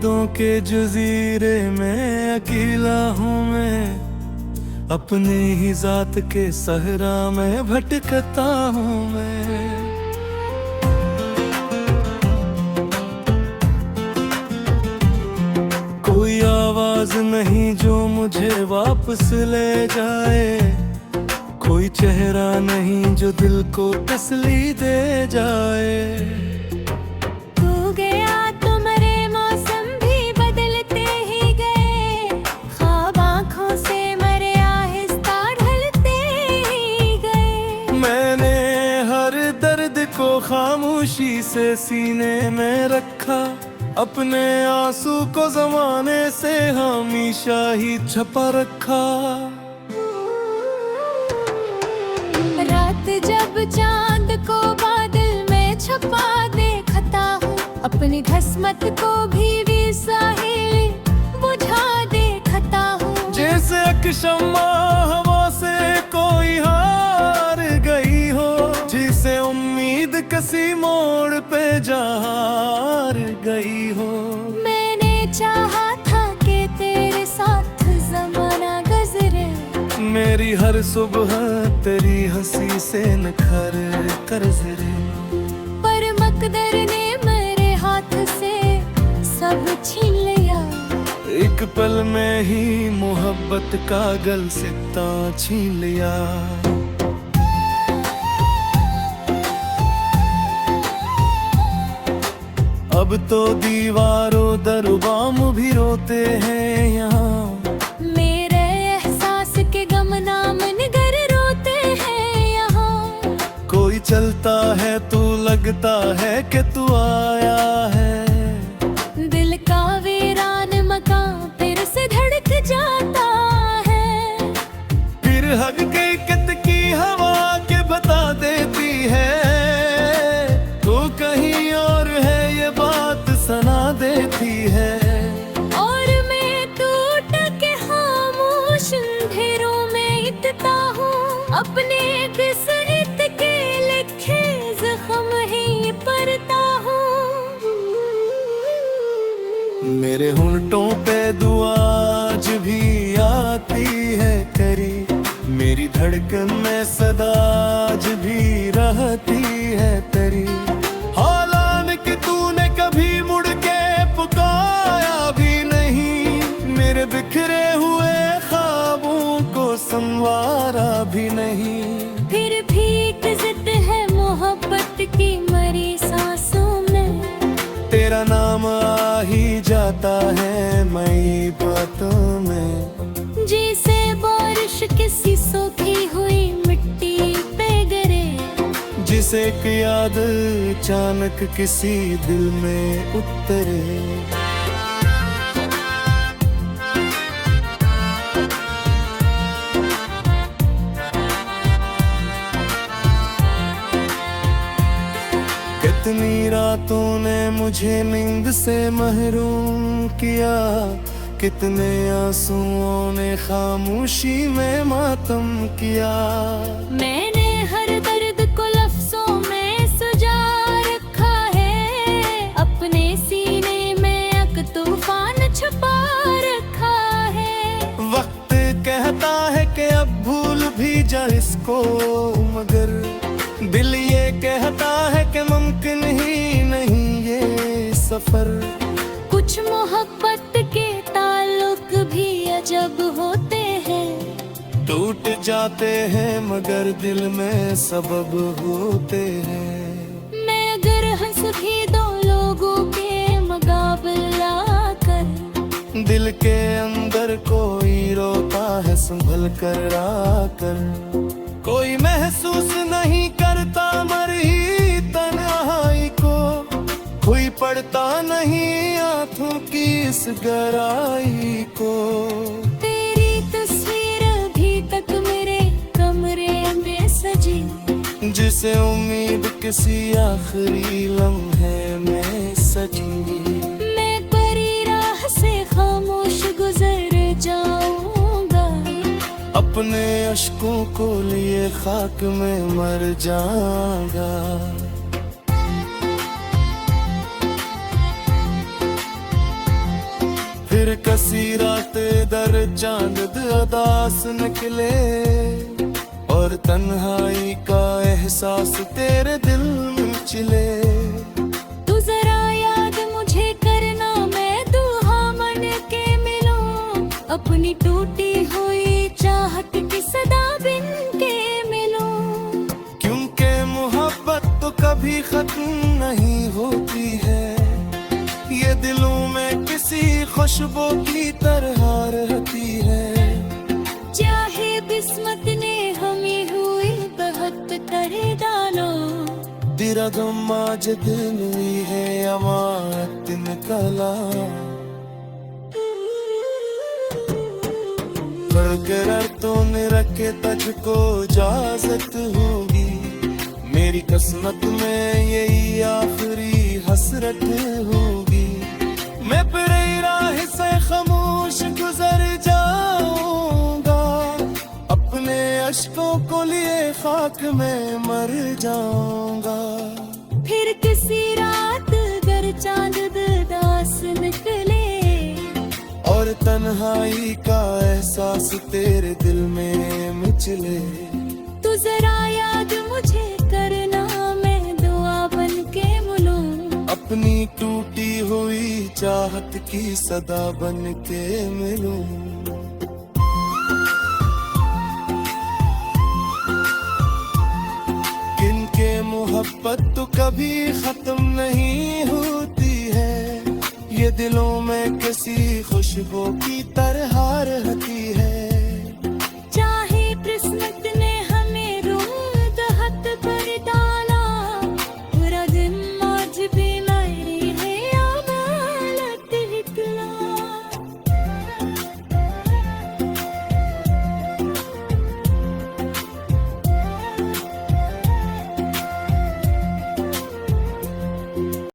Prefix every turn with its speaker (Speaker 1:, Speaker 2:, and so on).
Speaker 1: यादों के जजीरे में अकेला हूँ मैं, अपने ही जात के सहरा में भटकता हूँ मैं। कोई आवाज नहीं जो मुझे वापस ले जाए, कोई चेहरा नहीं जो दिल को तसल्ली दे जाए।
Speaker 2: तू गया तो मरे मौसम भी बदलते ही गए, ख्वाब आँखों से मरे आहिस्ता ढलते ही गए।
Speaker 1: मैंने हर दर्द को खामोशी से सीने में रखा, अपने आंसू को जमाने से हमेशा ही छपा रखा।
Speaker 2: रात जब चांद को बादल में छुपा देखता हूँ, अपनी घसमत को भी साहिल बुझा देखता हूँ।
Speaker 1: जैसे एक शम्मा हवा से कोई हार गई हो, जिसे उम्मीद किसी मोड़ पे जा हार गई हो।
Speaker 2: मैंने चाहा था कि तेरे साथ जमाना गुजरे,
Speaker 1: मेरी हर सुबह तेरी हंसी से निखर कर जरे,
Speaker 2: पर मकदर ने मेरे हाथ से सब छीन लिया।
Speaker 1: एक पल में ही मोहब्बत का गल सिता छीन लिया। अब तो दीवारों दरबाम भी रोते हैं यहाँ,
Speaker 2: मेरे एहसास के गमनाम निगर रोते हैं यहाँ।
Speaker 1: कोई चलता है तू लगता है कि तू आया है,
Speaker 2: दिल का वीरान मकान फिर से धड़क जाता है।
Speaker 1: फिर हकीकत की हवा के बता देती है, तू कहीं और है ये बात सुना देती है।
Speaker 2: और मैं टूट के खामोश अंधेरों में इतना हूँ, अपने किस्मत के लिखे जख्म ही पढ़ता हूँ।
Speaker 1: मेरे होंठों पे दुआ आज भी आती है तेरी, मेरी धड़कन में सदा आज भी रहती है तेरी। हालांकि कि तूने कभी मुड़ के पुकारा भी नहीं, मेरे बिखरे हुए ख्वाबों को संवारा भी नहीं।
Speaker 2: फिर भी एक जिद है मोहब्बत की मरी सांसों में,
Speaker 1: तेरा नाम आ ही जाता है मई बातों में।
Speaker 2: जैसे बारिश किसी सूखी हुई मिट्टी पे गिरे,
Speaker 1: जिसे एक याद अचानक किसी दिल में उतरे। कितनी रातों ने मुझे नींद से महरूम किया, कितने आंसुओं ने खामोशी में मातम किया।
Speaker 2: मैंने हर दर्द को लफ्जों में सुझा रखा है, अपने सीने में एक तूफान छुपा रखा है।
Speaker 1: वक्त कहता है कि अब भूल भी जा इसको, मगर दिल ये कहता है कि मुमकिन ही नहीं ये सफर।
Speaker 2: कुछ मोहब्बत के ताल्लुक भी अजब होते हैं,
Speaker 1: टूट जाते हैं मगर दिल में सबब होते हैं।
Speaker 2: मैं अगर हंस भी दो लोगों के मुकाबला कर,
Speaker 1: दिल के अंदर कोई रोता है संभल कर आकर। कोई महसूस नहीं करता मरी तन्हाई को, कोई पड़ता नहीं आंखों की इस गहराई को।
Speaker 2: तेरी तस्वीर अभी तक मेरे कमरे में सजी,
Speaker 1: जिसे उम्मीद किसी आखिरी लम्हे में सजी।
Speaker 2: मैं परी राह से खामोश गुजर जाऊंगा,
Speaker 1: अपने अश्कों को लिए खाक में मर जाऊंगा। फिर कसी रात दर चांद अदास निकले और तन्हाई का एहसास तेरे दिल में चिले।
Speaker 2: तू जरा याद मुझे करना, मैं दुआ मन के मिलूं, अपनी टूटी हुई चाहत की सदा बिन के मिलूं।
Speaker 1: क्योंकि मोहब्बत तो कभी खत्म नहीं होती है, ये दिलों में किसी खुशबू की तरह रहती है।
Speaker 2: चाहे किस्मत ने हमें हुई बहुत करे दानो,
Speaker 1: दिरगम आज दिन है अमातिन कला। बरकरार तो ने रखे तुझको इजाजत होगी, मेरी किस्मत में यही आखिरी हसरत होगी। मैं तेरी राह से खामोश गुजर जाऊंगा, अपने अश्कों को लिए खाक में मर जाऊंगा।
Speaker 2: फिर किसी रात गर चांद दास निकले
Speaker 1: और तन्हाई का एहसास तेरे दिल में मिचले।
Speaker 2: तू जरा याद मुझे करना, मैं दुआ बन के मिलूं,
Speaker 1: अपनी टूटी हुई चाहत की सदा बन के मिलूं। किनके मोहब्बत तो कभी खत्म नहीं होती है, ये दिलों में किसी खुशबू की तरह रहती है।